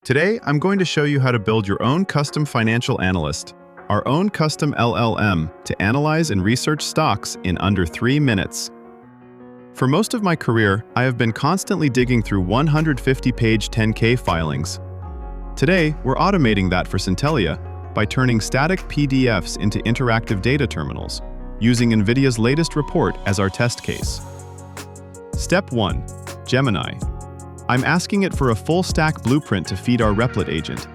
Today, I'm going to show you how to build your own custom financial analyst, our own custom LLM, to analyze and research stocks in under 3 minutes. For most of my career, I have been constantly digging through 150-page 10K filings. Today, we're automating that for Syntellia by turning static PDFs into interactive data terminals, using NVIDIA's latest report as our test case. Step 1. Gemini. I'm asking it for a full-stack blueprint to feed our Replit agent.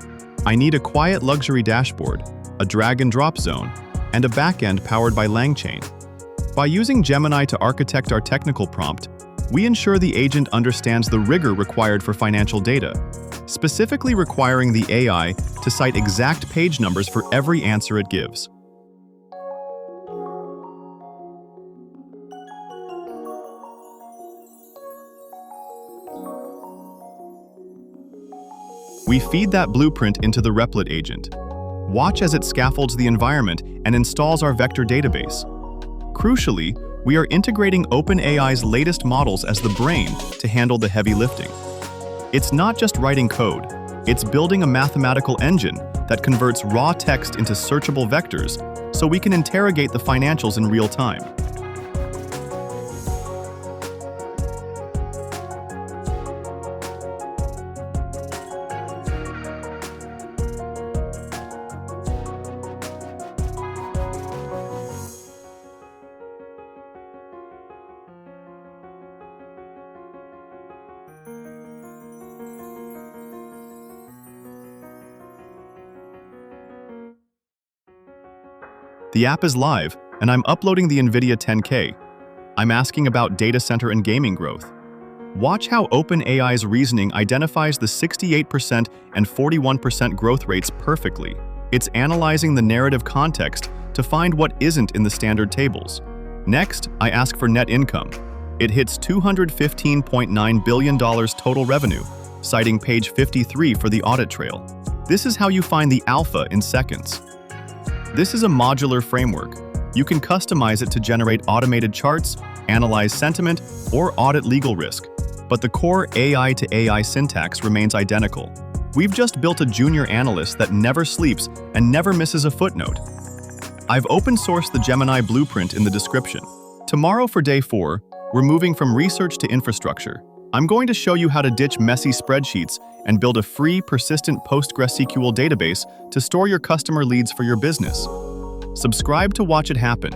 I need a quiet luxury dashboard, a drag-and-drop zone, and a backend powered by LangChain. By using Gemini to architect our technical prompt, we ensure the agent understands the rigor required for financial data, specifically requiring the AI to cite exact page numbers for every answer it gives. We feed that blueprint into the Replit agent. Watch as it scaffolds the environment and installs our vector database. Crucially, we are integrating OpenAI's latest models as the brain to handle the heavy lifting. It's not just writing code, it's building a mathematical engine that converts raw text into searchable vectors so we can interrogate the financials in real time. The app is live, and I'm uploading the NVIDIA 10K. I'm asking about data center and gaming growth. Watch how OpenAI's reasoning identifies the 68% and 41% growth rates perfectly. It's analyzing the narrative context to find what isn't in the standard tables. Next, I ask for net income. It hits $215.9 billion total revenue, citing page 53 for the audit trail. This is how you find the alpha in seconds. This is a modular framework. You can customize it to generate automated charts, analyze sentiment, or audit legal risk. But the core AI to AI syntax remains identical. We've just built a junior analyst that never sleeps and never misses a footnote. I've open-sourced the Gemini blueprint in the description. Tomorrow for day 4, we're moving from research to infrastructure. I'm going to show you how to ditch messy spreadsheets and build a free, persistent PostgreSQL database to store your customer leads for your business. Subscribe to watch it happen.